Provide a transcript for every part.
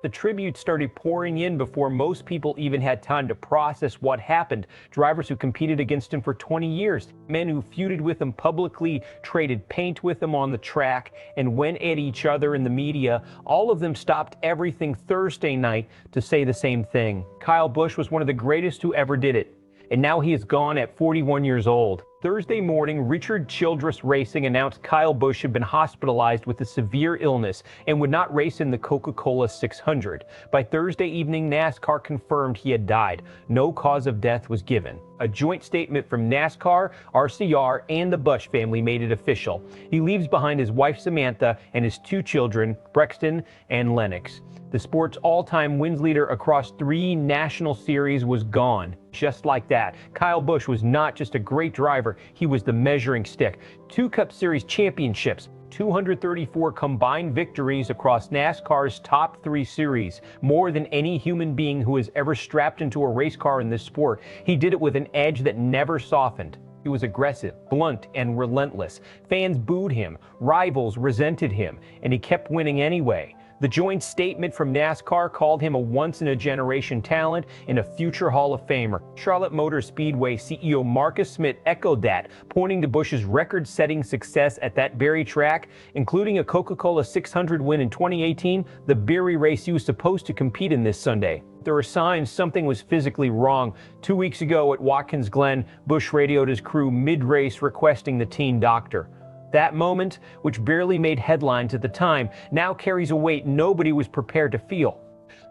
The tributes started pouring in before most people even had time to process what happened. Drivers who competed against him for 20 years, men who feuded with him publicly, traded paint with him on the track, and went at each other in the media, all of them stopped everything Thursday night to say the same thing. Kyle Busch was one of the greatest who ever did it, and now he is gone at 41 years old. Thursday morning, Childress Racing announced Kyle Busch had been hospitalized with a severe illness and would not race in the Coca-Cola 600. By Thursday evening, NASCAR confirmed he had died. No cause of death was given. A joint statement from NASCAR, RCR, and the Busch family made it official. He leaves behind his wife Samantha and his 2 children, Brexton and Lennox. The sport's all-time wins leader across 3 national series was gone. Just like that, Kyle Busch was not just a great driver, he was the measuring stick. 2 Cup Series championships, 234 combined victories across NASCAR's top 3 series, more than any human being who has ever strapped into a race car in this sport. He did it with an edge that never softened. He was aggressive, blunt, and relentless. Fans booed him, rivals resented him, and he kept winning anyway. The joint statement from NASCAR called him a once-in-a-generation talent and a future Hall of Famer. Charlotte Motor Speedway CEO Marcus Smith echoed that, pointing to Busch's record-setting success at that very track, including a Coca-Cola 600 win in 2018, the very race he was supposed to compete in this Sunday. There were signs something was physically wrong. 2 weeks ago at Watkins Glen, Busch radioed his crew mid-race requesting the team doctor. That moment, which barely made headlines at the time, now carries a weight nobody was prepared to feel.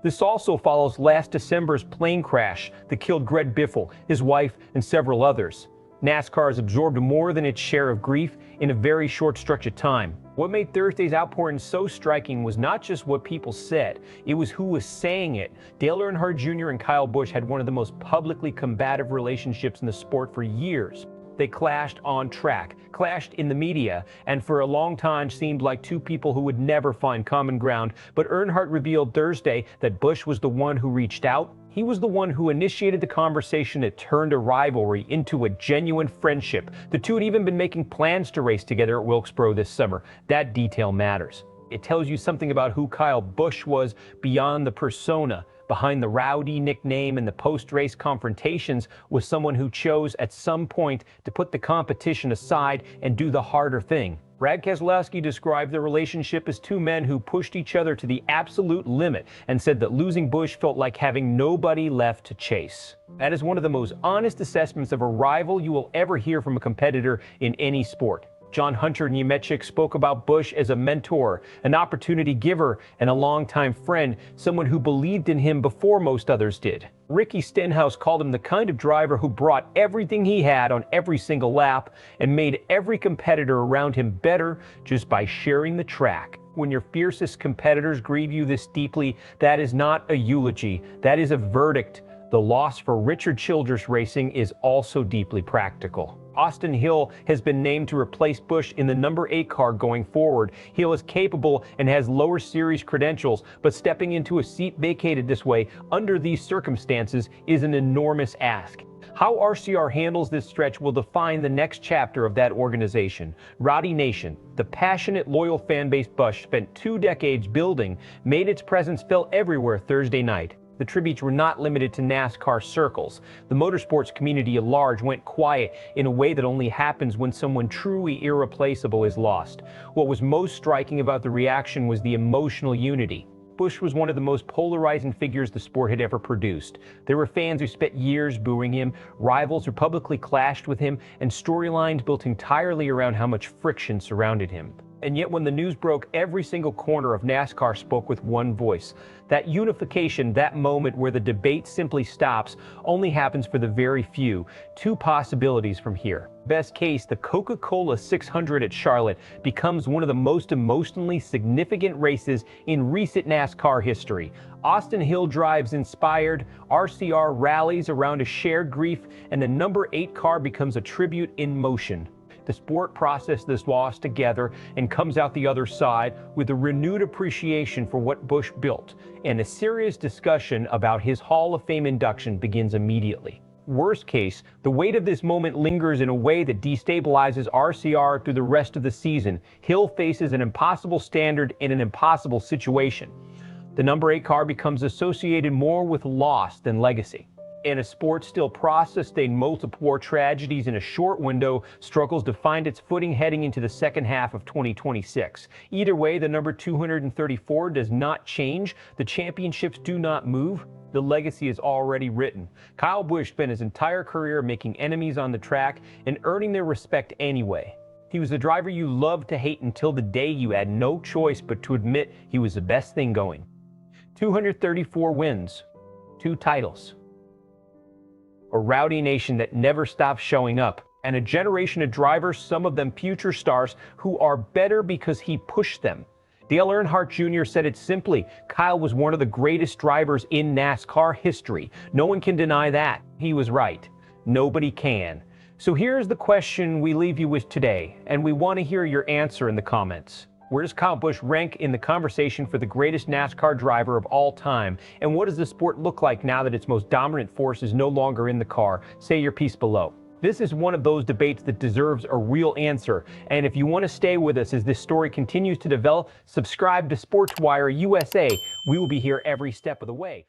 This also follows last December's plane crash that killed Greg Biffle, his wife, and several others. NASCAR has absorbed more than its share of grief in a very short stretch of time. What made Thursday's outpouring so striking was not just what people said, it was who was saying it. Dale Earnhardt Jr. and Kyle Busch had one of the most publicly combative relationships in the sport for years. They clashed on track, clashed in the media, and for a long time seemed like 2 people who would never find common ground. But Earnhardt revealed Thursday that Busch was the one who reached out. He was the one who initiated the conversation that turned a rivalry into a genuine friendship. The 2 had even been making plans to race together at Wilkesboro this summer. That detail matters. It tells you something about who Kyle Busch was beyond the persona. Behind the Rowdy nickname and the post-race confrontations was someone who chose at some point to put the competition aside and do the harder thing. Brad Keselowski described the relationship as 2 men who pushed each other to the absolute limit and said that losing Busch felt like having nobody left to chase. That is one of the most honest assessments of a rival you will ever hear from a competitor in any sport. Hunter Nemechek spoke about Busch as a mentor, an opportunity giver, and a longtime friend, someone who believed in him before most others did. Ricky Stenhouse called him the kind of driver who brought everything he had on every single lap and made every competitor around him better just by sharing the track. When your fiercest competitors grieve you this deeply, that is not a eulogy, that is a verdict. The loss for Childress Racing is also deeply practical. Austin Hill has been named to replace Busch in the number 8 car going forward. Hill is capable and has lower series credentials, but stepping into a seat vacated this way under these circumstances is an enormous ask. How RCR handles this stretch will define the next chapter of that organization. Rowdy Nation, the passionate, loyal fan base Busch spent 2 decades building, made its presence felt everywhere Thursday night. The tributes were not limited to NASCAR circles. The motorsports community at large went quiet in a way that only happens when someone truly irreplaceable is lost. What was most striking about the reaction was the emotional unity. Busch was one of the most polarizing figures the sport had ever produced. There were fans who spent years booing him, rivals who publicly clashed with him, and storylines built entirely around how much friction surrounded him. And yet when the news broke, every single corner of NASCAR spoke with one voice. That unification, that moment where the debate simply stops, only happens for the very few. 2 possibilities from here. Best case, the Coca-Cola 600 at Charlotte becomes one of the most emotionally significant races in recent NASCAR history. Austin Hill drives inspired, RCR rallies around a shared grief, and the number 8 car becomes a tribute in motion. The sport processed this loss together and comes out the other side with a renewed appreciation for what Busch built, and a serious discussion about his Hall of Fame induction begins immediately. Worst case, the weight of this moment lingers in a way that destabilizes RCR through the rest of the season. Hill faces an impossible standard in an impossible situation. The number 8 car becomes associated more with loss than legacy. In a sport still processed in multiple war tragedies in a short window, struggles to find its footing heading into the second half of 2026. Either way, the number 234 does not change. The championships do not move. The legacy is already written. Kyle Busch spent his entire career making enemies on the track and earning their respect anyway. He was the driver you loved to hate until the day you had no choice but to admit he was the best thing going. 234 wins, 2 titles. A Rowdy Nation that never stops showing up, and a generation of drivers, some of them future stars, who are better because he pushed them. Dale Earnhardt Jr said it simply: Kyle was one of the greatest drivers in NASCAR history. No one can deny that. He was right. Nobody can. So here's the question we leave you with today, and we want to hear your answer in the comments. Where does Kyle Busch rank in the conversation for the greatest NASCAR driver of all time? And what does the sport look like now that its most dominant force is no longer in the car? Say your piece below. This is one of those debates that deserves a real answer. And if you want to stay with us as this story continues to develop, subscribe to SPORTSWIRE USA. We will be here every step of the way.